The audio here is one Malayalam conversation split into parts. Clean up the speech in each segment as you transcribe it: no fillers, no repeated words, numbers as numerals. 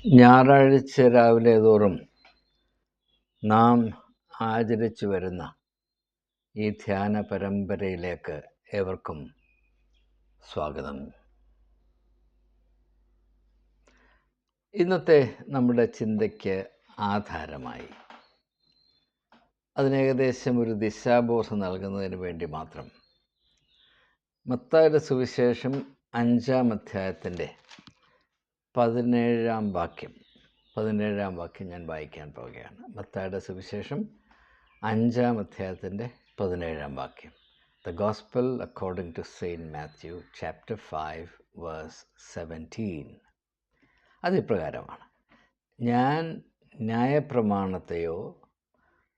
ഞായറാഴ്ച രാവിലെ തോറും നാം ആചരിച്ചു വരുന്ന ഈ ധ്യാന പരമ്പരയിലേക്ക് ഏവർക്കും സ്വാഗതം. ഇന്നത്തെ നമ്മുടെ ചിന്തയ്ക്ക് ആധാരമായി അതിനേകദേശം ഒരു ദിശാബോധം നൽകുന്നതിന് വേണ്ടി മാത്രം മത്തായിയുടെ സുവിശേഷം 5-ാം അധ്യായത്തിൻ്റെ 17-ാം വാക്യം ഞാൻ വായിക്കാൻ പോവുകയാണ്. മത്തായിയുടെ സുവിശേഷം 5-ാം അധ്യായത്തിൻ്റെ 17-ാം വാക്യം. The Gospel according to Saint Matthew, chapter 5, verse 17. അതിപ്രകാരമാണ്: ഞാൻ ന്യായപ്രമാണത്തെയോ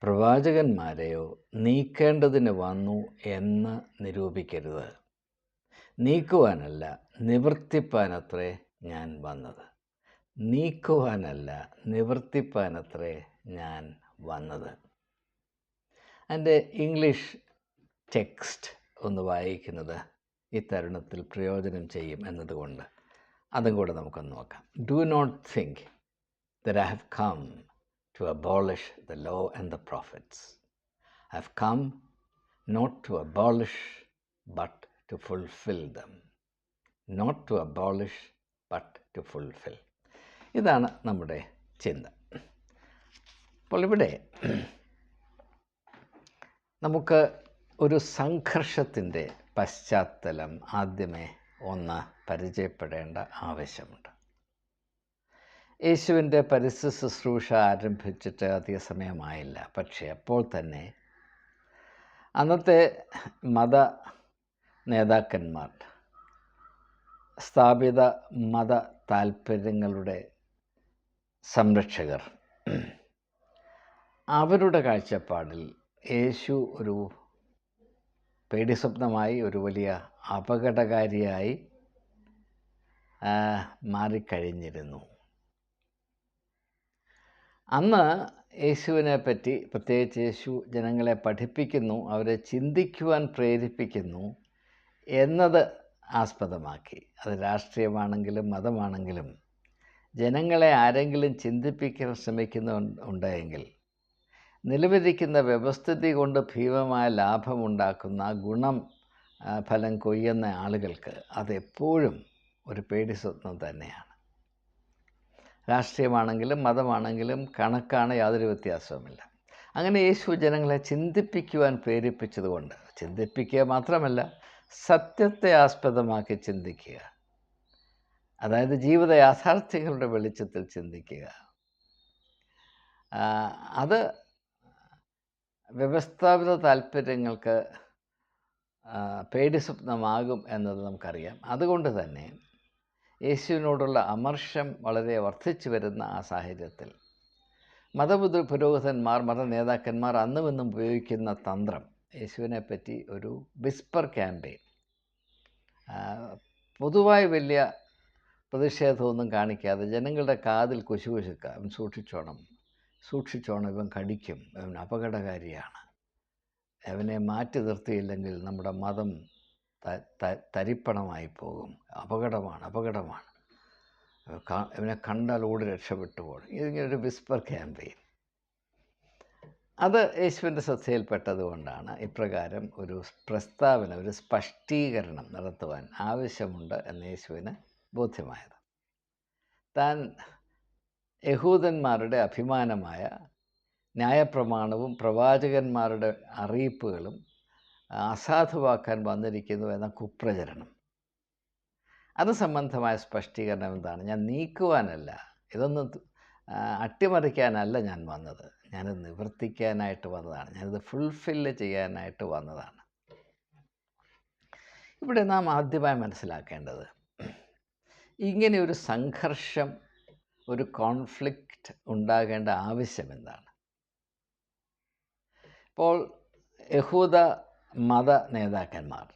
പ്രവാചകന്മാരെയോ നീക്കേണ്ടതിന് വന്നു എന്ന് നിരൂപിക്കരുത്. നീക്കുവാനല്ല, നിവർത്തിപ്പാനത്രേ ഞാൻ വന്നത്. നീക്കുവാനല്ല, നിവർത്തിപ്പാനത്രേ ഞാൻ വന്നത്. എൻ്റെ ഇംഗ്ലീഷ് ടെക്സ്റ്റ് ഒന്ന് വായിക്കുന്നത് ഈ തരുണത്തിൽ പ്രയോജനം ചെയ്യും എന്നതുകൊണ്ട് അതും കൂടെ നമുക്കൊന്ന് നോക്കാം. Do not think that I have come to abolish the law and the prophets. I have come not to abolish but to fulfill them. Not to abolish but to fulfill. ഇതാണ് നമ്മുടെ ചിന്ത. അപ്പോൾ ഇവിടെ നമുക്ക് ഒരു സംഘർഷത്തിൻ്റെ പശ്ചാത്തലം ആദ്യമേ ഒന്ന് പരിചയപ്പെടേണ്ട ആവശ്യമുണ്ട്. യേശുവിൻ്റെ പരിസ്ഥിതി ശുശ്രൂഷ ആരംഭിച്ചിട്ട് അധിക സമയമായില്ല. പക്ഷേ അപ്പോൾ തന്നെ അന്നത്തെ മത നേതാക്കന്മാർ, സ്ഥാപിത മത താൽപ്പര്യങ്ങളുടെ സംരക്ഷകർ, അവരുടെ കാഴ്ചപ്പാടിൽ യേശു ഒരു പേടിസ്വപ്നമായി, ഒരു വലിയ അപകടകാരിയായി മാറിക്കഴിഞ്ഞിരുന്നു. അന്ന് യേശുവിനെ പറ്റി, പ്രത്യേകിച്ച് യേശു ജനങ്ങളെ പഠിപ്പിക്കുന്നു, അവരെ ചിന്തിക്കുവാൻ പ്രേരിപ്പിക്കുന്നു എന്നത് ആസ്പദമാക്കി, അത് രാഷ്ട്രീയമാണെങ്കിലും മതമാണെങ്കിലും ജനങ്ങളെ ആരെങ്കിലും ചിന്തിപ്പിക്കാൻ ശ്രമിക്കുന്നുണ്ടെങ്കിൽ നിലവിലിരിക്കുന്ന വ്യവസ്ഥിതി കൊണ്ട് ഭീമമായ ലാഭമുണ്ടാക്കുന്ന ഫലം കൊയ്യുന്ന ആളുകൾക്ക് അതെപ്പോഴും ഒരു പേടിസ്വപ്നം തന്നെയാണ്. രാഷ്ട്രീയമാണെങ്കിലും മതമാണെങ്കിലും കണക്കാണ്, യാതൊരു വ്യത്യാസവുമില്ല. അങ്ങനെ യേശു ജനങ്ങളെ ചിന്തിപ്പിക്കുവാൻ പ്രേരിപ്പിച്ചതുകൊണ്ട്, ചിന്തിപ്പിക്കുക മാത്രമല്ല, സത്യത്തെ ആസ്പദമാക്കി ചിന്തിക്കുക, അതായത് ജീവിത യാഥാർത്ഥ്യങ്ങളുടെ വെളിച്ചത്തിൽ ചിന്തിക്കുക, അത് വ്യവസ്ഥാപിത താൽപ്പര്യങ്ങൾക്ക് പേടിസ്വപ്നമാകും എന്നത് നമുക്കറിയാം. അതുകൊണ്ട് തന്നെ യേശുവിനോടുള്ള അമർഷം വളരെ വർദ്ധിച്ചു വരുന്ന ആ സാഹചര്യത്തിൽ പുരോഹിതന്മാർ, മത നേതാക്കന്മാർ അന്നും ഇന്നും ഉപയോഗിക്കുന്ന തന്ത്രം, യേശുവിനെ പറ്റി ഒരു വിസ്പർ ക്യാമ്പയിൻ, പൊതുവായി വലിയ പ്രതിഷേധമൊന്നും കാണിക്കാതെ ജനങ്ങളുടെ കാതിൽ കുശുകുശുക്കുക, അവൻ സൂക്ഷിച്ചോണം, ഇവൻ കടിക്കും, അവൻ അപകടകാരിയാണ്, അവനെ മാറ്റി നിർത്തിയില്ലെങ്കിൽ നമ്മുടെ മതം തരിപ്പണമായി പോകും, അപകടമാണ്, അവനെ കണ്ടാൽ ഓടി രക്ഷപ്പെട്ടു പോകും. ഇതിങ്ങനൊരു വിസ്പർ ക്യാമ്പയിൻ. അത് യേശുവിൻ്റെ ശ്രദ്ധയിൽപ്പെട്ടതുകൊണ്ടാണ് ഇപ്രകാരം ഒരു പ്രസ്താവന, ഒരു സ്പഷ്ടീകരണം നടത്തുവാൻ ആവശ്യമുണ്ട് എന്ന് യേശുവിന് ബോധ്യമായത്. താൻ യഹൂദന്മാരുടെ അഭിമാനമായ ന്യായപ്രമാണവും പ്രവാചകന്മാരുടെ അറിയിപ്പുകളും അസാധുവാക്കാൻ വന്നിരിക്കുന്നു എന്ന കുപ്രചരണം, അത് സംബന്ധമായ സ്പഷ്ടീകരണം എന്താണ്? ഞാൻ നീക്കുവാനല്ല, ഇതൊന്നും അട്ടിമറിക്കാനല്ല ഞാൻ വന്നത്, ഞാനത് നിവർത്തിക്കാനായിട്ട് വന്നതാണ്, ഞാനത് ഫുൾഫില്ല് ചെയ്യാനായിട്ട് വന്നതാണ്. ഇവിടെ നാം ആദ്യമായി മനസ്സിലാക്കേണ്ടത്, ഇങ്ങനെ ഒരു സംഘർഷം, ഒരു കോൺഫ്ലിക്റ്റ് ഉണ്ടാകേണ്ട ആവശ്യം എന്താണ്? ഇപ്പോൾ യഹൂദ മത നേതാക്കന്മാർ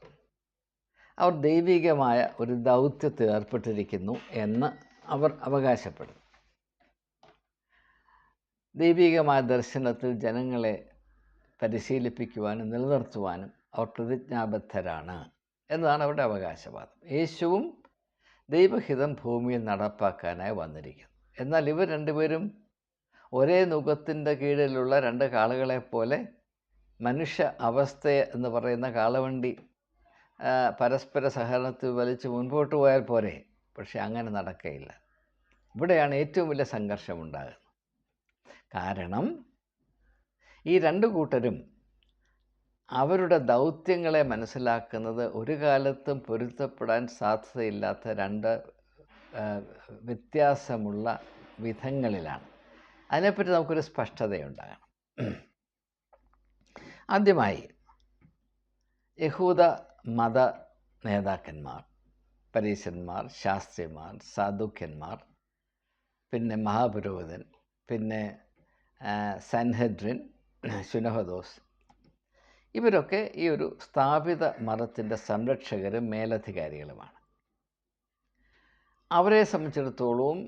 അവർ ദൈവികമായ ഒരു ദൗത്യത്തിൽ ഏർപ്പെട്ടിരിക്കുന്നു എന്ന് അവർ അവകാശപ്പെടുന്നു. ദൈവികമായ ദർശനത്തിൽ ജനങ്ങളെ പരിശീലിപ്പിക്കുവാനും നിലനിർത്തുവാനും അവർ പ്രതിജ്ഞാബദ്ധരാണ് എന്നതാണ് അവരുടെ അവകാശവാദം. യേശുവും ദൈവഹിതം ഭൂമിയിൽ നടപ്പാക്കാനായി വന്നിരിക്കുന്നു. എന്നാൽ ഇവർ രണ്ടുപേരും ഒരേ നുകത്തിൻ്റെ കീഴിലുള്ള രണ്ട് കാളകളെപ്പോലെ മനുഷ്യ അവസ്ഥ എന്ന് പറയുന്ന കാളവണ്ടി പരസ്പര സഹകരണത്തിൽ വലിച്ച് മുൻപോട്ട് പോയാൽ പോരെ. പക്ഷെ അങ്ങനെ നടക്കുകയില്ല. ഇവിടെയാണ് ഏറ്റവും വലിയ സംഘർഷമുണ്ടാകുന്നത്. കാരണം ഈ രണ്ട് കൂട്ടരും അവരുടെ ദൗത്യങ്ങളെ മനസ്സിലാക്കുന്നത് ഒരു കാലത്തും പൊരുത്തപ്പെടാൻ സാധ്യതയില്ലാത്ത രണ്ട് വ്യത്യാസമുള്ള വിധങ്ങളിലാണ്. അതിനെപ്പറ്റി നമുക്കൊരു സ്പഷ്ടതയുണ്ടാകണം. ആദ്യമായി യഹൂദ മത നേതാക്കന്മാർ, പരീശന്മാർ, ശാസ്ത്രിമാർ, സാധുക്യന്മാർ, പിന്നെ മഹാപുരോഹിതൻ, പിന്നെ സൻഹെദ്രിൻ, ശുനഹദോസ്, ഇവരൊക്കെ ഈ ഒരു സ്ഥാപിത മതത്തിൻ്റെ സംരക്ഷകരും മേലധികാരികളുമാണ്. അവരെ സംബന്ധിച്ചിടത്തോളം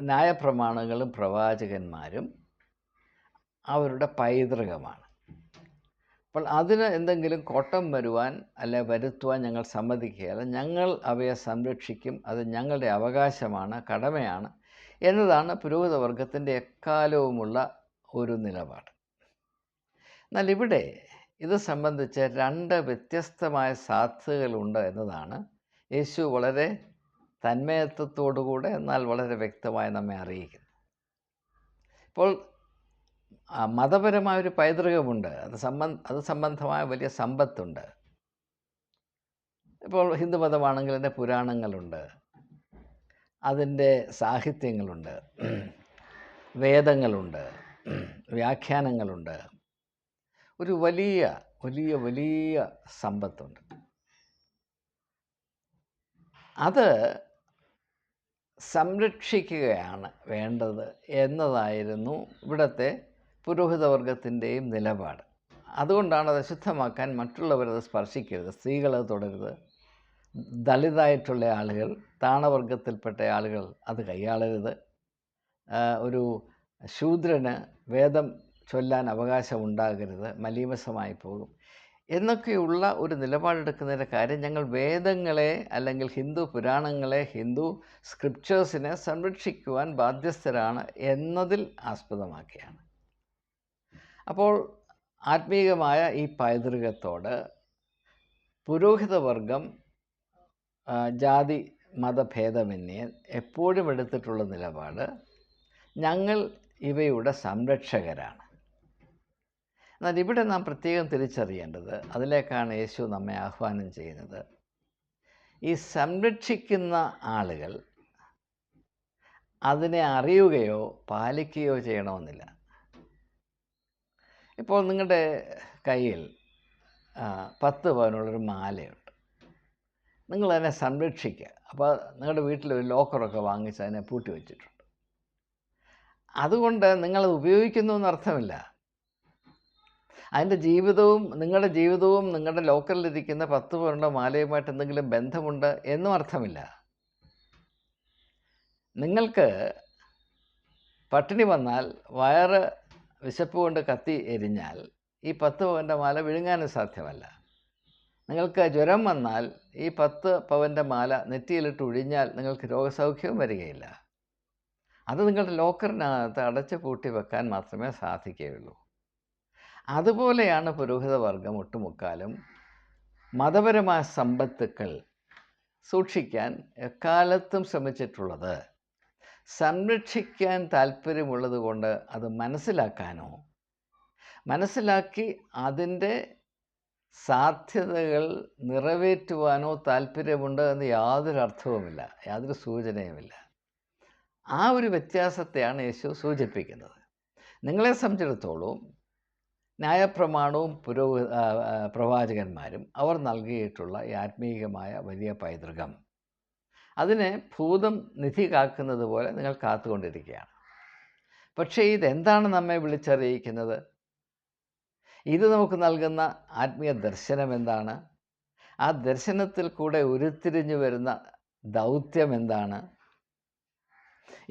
ന്യായപ്രമാണങ്ങളും പ്രവാചകന്മാരും അവരുടെ പൈതൃകമാണ്. അപ്പോൾ അതിന് എന്തെങ്കിലും കോട്ടം വരുവാൻ വരുത്തുവാൻ ഞങ്ങൾ സമ്മതിക്കുകയില്ല. ഞങ്ങൾ അവയെ സംരക്ഷിക്കും. അത് ഞങ്ങളുടെ അവകാശമാണ്, കടമയാണ് എന്നതാണ് പുരോഹിതവർഗത്തിൻ്റെ എക്കാലവുമുള്ള ഒരു നിലപാട്. എന്നാൽ ഇവിടെ ഇത് സംബന്ധിച്ച് രണ്ട് വ്യത്യസ്തമായ സാധ്യതകളുണ്ട് എന്നതാണ് യേശു വളരെ തന്മയത്വത്തോടുകൂടെ എന്നാൽ വളരെ വ്യക്തമായി നമ്മെ അറിയിക്കുന്നത്. ഇപ്പോൾ മതപരമായൊരു പൈതൃകമുണ്ട്, അത് സംബന്ധമായ വലിയ സമ്പത്തുണ്ട്. ഇപ്പോൾ ഹിന്ദുമതമാണെങ്കിൽ അതിൻ്റെ പുരാണങ്ങളുണ്ട്, അതിൻ്റെ സാഹിത്യങ്ങളുണ്ട്, വേദങ്ങളുണ്ട്, വ്യാഖ്യാനങ്ങളുണ്ട്. ഒരു വലിയ വലിയ വലിയ സമ്പത്തുണ്ട്. അത് സംരക്ഷിക്കുകയാണ് വേണ്ടത് എന്നതായിരുന്നു ഇവിടുത്തെ പുരോഹിതവർഗത്തിൻ്റെയും നിലപാട്. അതുകൊണ്ടാണ് അത് അശുദ്ധമാക്കാൻ മറ്റുള്ളവരത് സ്പർശിക്കരുത്, സ്ത്രീകളത് തൊടരുത്, ദളിതായിട്ടുള്ള ആളുകൾ, താണവർഗത്തിൽപ്പെട്ട ആളുകൾ അത് കൈയാളരുത്, ഒരു ശൂദ്രന് വേദം ചൊല്ലാൻ അവകാശമുണ്ടാകരുത്, മലീമസമായി പോകും എന്നൊക്കെയുള്ള ഒരു നിലപാടെടുക്കുന്നതിൻ്റെ കാര്യം ഞങ്ങൾ വേദങ്ങളെ അല്ലെങ്കിൽ ഹിന്ദു പുരാണങ്ങളെ, ഹിന്ദു സ്ക്രിപ്റ്റേഴ്സിനെ സംരക്ഷിക്കുവാൻ ബാധ്യസ്ഥരാണ് എന്നതിൽ ആസ്പദമാക്കിയാണ്. അപ്പോൾ ആത്മീയമായ ഈ പൈതൃകത്തോട് പുരോഹിതവർഗം ജാതി മതഭേദമന്യേ എപ്പോഴും എടുത്തിട്ടുള്ള നിലപാട് ഞങ്ങൾ ഇവയുടെ സംരക്ഷകരാണ്. എന്നാൽ ഇവിടെ നാം പ്രത്യേകം തിരിച്ചറിയേണ്ടത്, അതിലേക്കാണ് യേശു നമ്മെ ആഹ്വാനം ചെയ്യുന്നത്, ഈ സംരക്ഷിക്കുന്ന ആളുകൾ അതിനെ അറിയുകയോ പാലിക്കുകയോ ചെയ്യണമെന്നില്ല. ഇപ്പോൾ നിങ്ങളുടെ കയ്യിൽ 10 പവനുള്ളൊരു മാലയുണ്ട്, നിങ്ങളതിനെ സംരക്ഷിക്കുക. അപ്പോൾ നിങ്ങളുടെ വീട്ടിലൊരു ലോക്കറൊക്കെ വാങ്ങിച്ച് അതിനെ പൂട്ടി വച്ചിട്ടുണ്ട്. അതുകൊണ്ട് നിങ്ങളത് ഉപയോഗിക്കുന്നു എന്നർത്ഥമില്ല. അതിൻ്റെ ജീവിതവും നിങ്ങളുടെ ജീവിതവും നിങ്ങളുടെ ലോക്കറിലിരിക്കുന്ന 10 പവനുള്ള മാലയുമായിട്ട് എന്തെങ്കിലും ബന്ധമുണ്ട് എന്നും അർത്ഥമില്ല. നിങ്ങൾക്ക് പട്ടിണി വന്നാൽ, വയറ് വിശപ്പ് കൊണ്ട് കത്തി എരിഞ്ഞാൽ ഈ 10 പവൻ്റെ മാല വിഴുങ്ങാനും സാധ്യമല്ല. നിങ്ങൾക്ക് ജ്വരം വന്നാൽ ഈ 10 പവൻ്റെ മാല നെറ്റിയിലിട്ട് ഒഴിഞ്ഞാൽ നിങ്ങൾക്ക് രോഗസൗഖ്യവും വരികയില്ല. അത് നിങ്ങളുടെ ലോക്കറിനകത്ത് അടച്ചു പൂട്ടി വെക്കാൻ മാത്രമേ സാധിക്കുകയുള്ളൂ. അതുപോലെയാണ് പുരോഹിതവർഗം ഒട്ടുമുക്കാലും മതപരമായ സമ്പത്തുക്കൾ സൂക്ഷിക്കാൻ എക്കാലത്തും ശ്രമിച്ചിട്ടുള്ളത്. സംരക്ഷിക്കാൻ താല്പര്യമുള്ളത് കൊണ്ട് അത് മനസ്സിലാക്കാനോ മനസ്സിലാക്കി അതിൻ്റെ സാധ്യതകൾ നിറവേറ്റുവാനോ താല്പര്യമുണ്ട് എന്ന് യാതൊരു അർത്ഥവുമില്ല, യാതൊരു സൂചനയുമില്ല. ആ ഒരു വ്യത്യാസത്തെയാണ് യേശു സൂചിപ്പിക്കുന്നത്. നിങ്ങളെ സംബന്ധിച്ചിടത്തോളം ന്യായപ്രമാണവും പ്രവാചകന്മാരും അവർ നൽകിയിട്ടുള്ള ഈ ആത്മീയമായ വലിയ പൈതൃകം, അതിനെ ഭൂതം നിധി കാക്കുന്നത് പോലെ നിങ്ങൾ കാത്തുകൊണ്ടിരിക്കുകയാണ്. പക്ഷേ ഇതെന്താണ് നമ്മെ വിളിച്ചറിയിക്കുന്നത്? ഇത് നമുക്ക് നൽകുന്ന ആത്മീയ ദർശനം എന്താണ്? ആ ദർശനത്തിൽ കൂടെ ഉരുത്തിരിഞ്ഞു വരുന്ന ദൗത്യം എന്താണ്?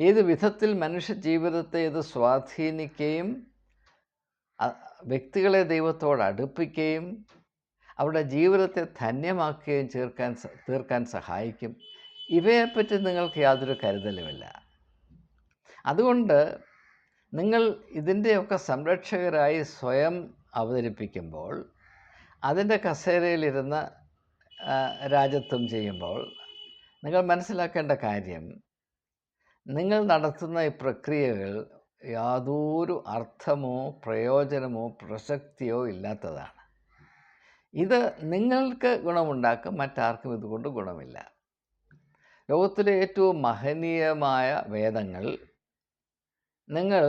ഏത് വിധത്തിൽ മനുഷ്യ ജീവിതത്തെ ഇത് സ്വാധീനിക്കുകയും വ്യക്തികളെ ദൈവത്തോട് അടുപ്പിക്കുകയും അവരുടെ ജീവിതത്തെ ധന്യമാക്കുകയും തീർക്കാൻ സഹായിക്കും ഇവയെപ്പറ്റി നിങ്ങൾക്ക് യാതൊരു കരുതലുമില്ല. അതുകൊണ്ട് നിങ്ങൾ ഇതിൻ്റെയൊക്കെ സംരക്ഷകരായി സ്വയം അവതരിപ്പിക്കുമ്പോൾ, അതിൻ്റെ കസേരയിലിരുന്ന് രാജത്വം ചെയ്യുമ്പോൾ, നിങ്ങൾ മനസ്സിലാക്കേണ്ട കാര്യം, നിങ്ങൾ നടത്തുന്ന ഈ പ്രക്രിയകൾ യാതൊരു അർത്ഥമോ പ്രയോജനമോ പ്രസക്തിയോ ഇല്ലാത്തതാണ്. ഇത് നിങ്ങൾക്ക് ഗുണമുണ്ടാക്കും, മറ്റാർക്കും ഇതുകൊണ്ട് ഗുണമില്ല. ലോകത്തിലെ ഏറ്റവും മഹനീയമായ വേദങ്ങൾ നിങ്ങൾ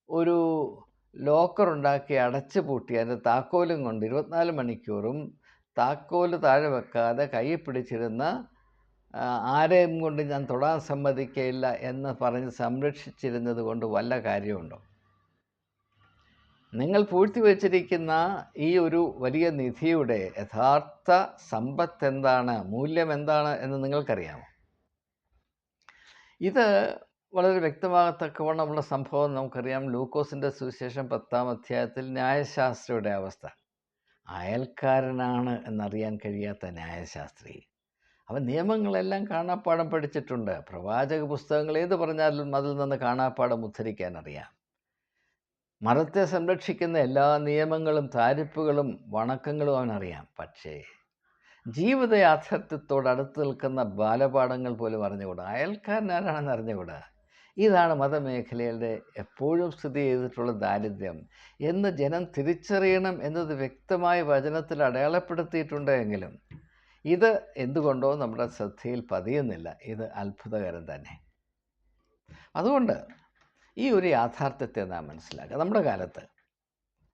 ഒരു ലോക്കറുണ്ടാക്കി അടച്ചു പൂട്ടി അതിൻ്റെ താക്കോലും കൊണ്ട് 24 മണിക്കൂറും താക്കോല് താഴെ വെക്കാതെ കയ്യിൽ പിടിച്ചിരുന്ന ആരെയും കൊണ്ട് ഞാൻ തൊടാൻ സമ്മതിക്കയില്ല എന്ന് പറഞ്ഞ് സംരക്ഷിച്ചിരുന്നത് കൊണ്ട് വല്ല കാര്യമുണ്ടോ? നിങ്ങൾ പൂഴ്ത്തിവെച്ചിരിക്കുന്ന ഈ ഒരു വലിയ നിധിയുടെ യഥാർത്ഥ സമ്പത്ത് എന്താണ്, മൂല്യം എന്താണ് എന്ന് നിങ്ങൾക്കറിയാമോ? ഇത് വളരെ വ്യക്തമാകത്തക്കവണ്ണമുള്ള സംഭവം നമുക്കറിയാം. ലൂക്കോസിൻ്റെ സുവിശേഷം 10-ാം അധ്യായത്തിൽ ന്യായശാസ്ത്രിയുടെ അവസ്ഥ. അയൽക്കാരനാണ് എന്നറിയാൻ കഴിയാത്ത ന്യായശാസ്ത്രി. അവൻ നിയമങ്ങളെല്ലാം കാണാപ്പാഠം പഠിച്ചിട്ടുണ്ട്. പ്രവാചക പുസ്തകങ്ങൾ ഏത് പറഞ്ഞാലും അതിൽ നിന്ന് കാണാപ്പാഠം ഉദ്ധരിക്കാൻ അറിയാം. മതത്തെ സംരക്ഷിക്കുന്ന എല്ലാ നിയമങ്ങളും താരിപ്പുകളും വണക്കങ്ങളും അവനറിയാം. പക്ഷേ ജീവിത യാഥാർത്ഥ്യത്തോട് അടുത്ത് നിൽക്കുന്ന ബാലപാഠങ്ങൾ പോലും അറിഞ്ഞുകൂടാ. അയൽക്കാരനാരാണെന്ന് അറിഞ്ഞുകൂടാ. ഇതാണ് മതമേഖലയുടെ എപ്പോഴും സ്ഥിതി ചെയ്തിട്ടുള്ള ദാരിദ്ര്യം എന്ന് ജനം തിരിച്ചറിയണം എന്നത് വ്യക്തമായി വചനത്തിൽ അടയാളപ്പെടുത്തിയിട്ടുണ്ടെങ്കിലും ഇത് എന്തുകൊണ്ടോ നമ്മുടെ ശ്രദ്ധയിൽ പതിയുന്നില്ല. ഇത് അത്ഭുതകരം തന്നെ. അതുകൊണ്ട് ഈ ഒരു യാഥാർത്ഥ്യത്തെ നാം മനസ്സിലാക്കുക. നമ്മുടെ കാലത്ത്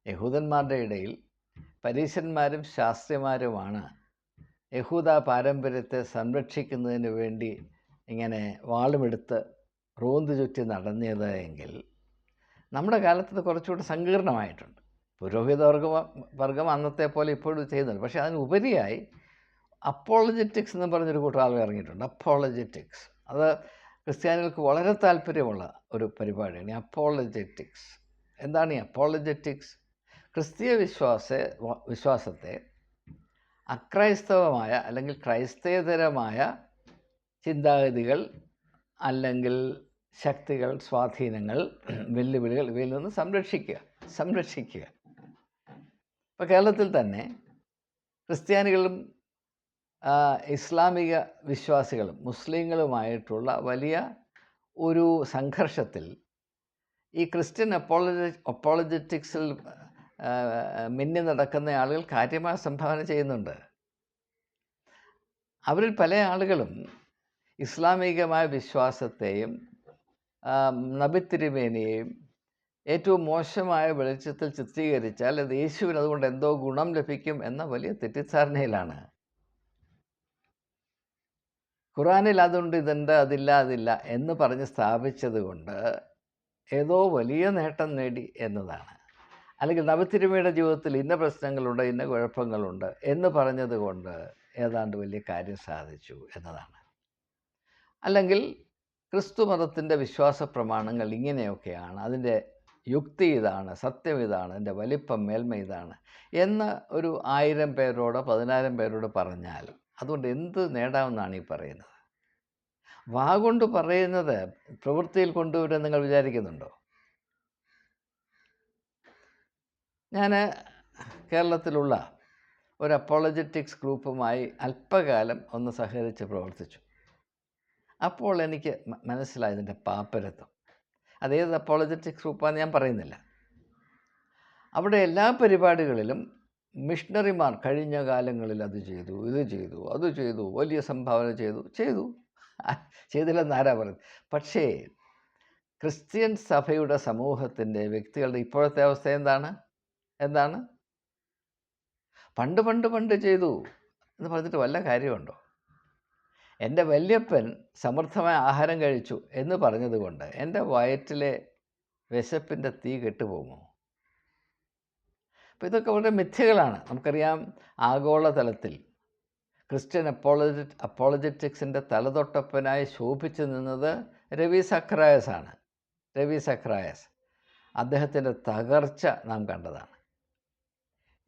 യഹൂദന്മാരുടെ ഇടയിൽ പരീശന്മാരും ശാസ്ത്രിമാരുമാണ് യഹൂദ പാരമ്പര്യത്തെ സംരക്ഷിക്കുന്നതിന് വേണ്ടി ഇങ്ങനെ വാളുമെടുത്ത് റോന്തു ചുറ്റി നടന്നത് എങ്കിൽ നമ്മുടെ കാലത്ത് കുറച്ചുകൂടി സങ്കീർണമായിട്ടുണ്ട്. പുരോഹിതവർഗം അന്നത്തെ പോലെ ഇപ്പോഴും ചെയ്യുന്നുണ്ട്. പക്ഷേ അതിനുപരിയായി അപ്പോളജറ്റിക്സ് എന്ന് പറഞ്ഞൊരു കൂട്ടം ആളുകൾ ഇറങ്ങിയിട്ടുണ്ട്. അപ്പോളജറ്റിക്സ് അത് ക്രിസ്ത്യാനികൾക്ക് വളരെ താല്പര്യമുള്ള ഒരു പരിപാടിയാണ് ഈ അപ്പോളജറ്റിക്സ്. എന്താണ് ഈ അപ്പോളജറ്റിക്സ്? ക്രിസ്തീയ വിശ്വാസത്തെ അക്രൈസ്തവമായ അല്ലെങ്കിൽ ക്രൈസ്തേതരമായ ചിന്താഗതികൾ അല്ലെങ്കിൽ ശക്തികൾ, സ്വാധീനങ്ങൾ, വെല്ലുവിളികൾ ഇവയിൽ നിന്ന് സംരക്ഷിക്കുക. ഇപ്പോൾ കേരളത്തിൽ തന്നെ ക്രിസ്ത്യാനികളും ഇസ്ലാമിക വിശ്വാസികളും മുസ്ലിങ്ങളുമായിട്ടുള്ള വലിയ ഒരു സംഘർഷത്തിൽ ഈ ക്രിസ്ത്യൻ അപ്പോളജറ്റിക്സിൽ മിന്നി നടക്കുന്ന ആളുകൾ കാര്യമായ സംഭാവന ചെയ്യുന്നുണ്ട്. അവരിൽ പല ആളുകളും ഇസ്ലാമികമായ വിശ്വാസത്തെയും നബിത്തിരുമേനിയെയും ഏറ്റവും മോശമായ വെളിച്ചത്തിൽ ചിത്രീകരിച്ചാൽ അത് യേശുവിന് അതുകൊണ്ട് എന്തോ ഗുണം ലഭിക്കും എന്ന വലിയ തെറ്റിദ്ധാരണയിലാണ്. ഖുറാനിൽ അതുണ്ട്, ഇതുണ്ട്, അതില്ല എന്ന് പറഞ്ഞ് സ്ഥാപിച്ചത് കൊണ്ട് ഏതോ വലിയ നേട്ടം നേടി എന്നതാണ്. അല്ലെങ്കിൽ നബിത്തിരുമയുടെ ജീവിതത്തിൽ ഇന്ന പ്രശ്നങ്ങളുണ്ട്, ഇന്ന കുഴപ്പങ്ങളുണ്ട് എന്ന് പറഞ്ഞത് കൊണ്ട് ഏതാണ്ട് വലിയ കാര്യം സാധിച്ചു എന്നതാണ്. അല്ലെങ്കിൽ ക്രിസ്തു മതത്തിൻ്റെ വിശ്വാസ പ്രമാണങ്ങൾ ഇങ്ങനെയൊക്കെയാണ്, അതിൻ്റെ യുക്തി ഇതാണ്, സത്യം ഇതാണ്, അതിൻ്റെ വലിപ്പം, മേന്മ ഇതാണ് എന്ന് ഒരു 1000 പേരോടോ 10000 പേരോട് പറഞ്ഞാൽ അതുകൊണ്ട് എന്ത് നേടാമെന്നാണ് ഈ പറയുന്നത്? വാഗൊണ്ട് പറയുന്നത് പ്രവൃത്തിയിൽ കൊണ്ടുവരുമെന്ന് നിങ്ങൾ വിചാരിക്കുന്നുണ്ടോ? ഞാൻ കേരളത്തിലുള്ള ഒരു അപ്പോളജറ്റിക്സ് ഗ്രൂപ്പുമായി അല്പകാലം ഒന്ന് സഹകരിച്ച് പ്രവർത്തിച്ചു. അപ്പോൾ എനിക്ക് മനസ്സിലായതിൻ്റെ പാപ്പരത്വം. അതേത് അപ്പോളജറ്റിക്സ് ഗ്രൂപ്പാണെന്ന് ഞാൻ പറയുന്നില്ല. അവിടെ എല്ലാ പരിപാടികളിലും മിഷണറിമാർ കഴിഞ്ഞ കാലങ്ങളിൽ അത് ചെയ്തു, ഇത് ചെയ്തു, അത് ചെയ്തു, വലിയ സംഭാവന ചെയ്തു ചെയ്തില്ലെന്ന് ആരാ പറയുന്നത്? പക്ഷേ ക്രിസ്ത്യൻ സഭയുടെ സമൂഹത്തിൻ്റെ വ്യക്തികളുടെ ഇപ്പോഴത്തെ അവസ്ഥ എന്താണ്? പണ്ട് ചെയ്തു എന്ന് പറഞ്ഞിട്ട് വല്ല കാര്യമുണ്ടോ? എൻ്റെ വല്യപ്പൻ സമൃദ്ധമായ ആഹാരം കഴിച്ചു എന്ന് പറഞ്ഞതുകൊണ്ട് എൻ്റെ വയറ്റിലെ വിശപ്പിൻ്റെ തീ കെട്ടുപോകുമോ? അപ്പോൾ ഇതൊക്കെ വളരെ മിഥ്യകളാണ്. നമുക്കറിയാം, ആഗോളതലത്തിൽ ക്രിസ്ത്യൻ അപ്പോളജറ്റിക്സിൻ്റെ തലതൊട്ടപ്പനായി ശോഭിച്ചു നിന്നത് രവി സഖ്രായസ്. അദ്ദേഹത്തിൻ്റെ തകർച്ച നാം കണ്ടതാണ്.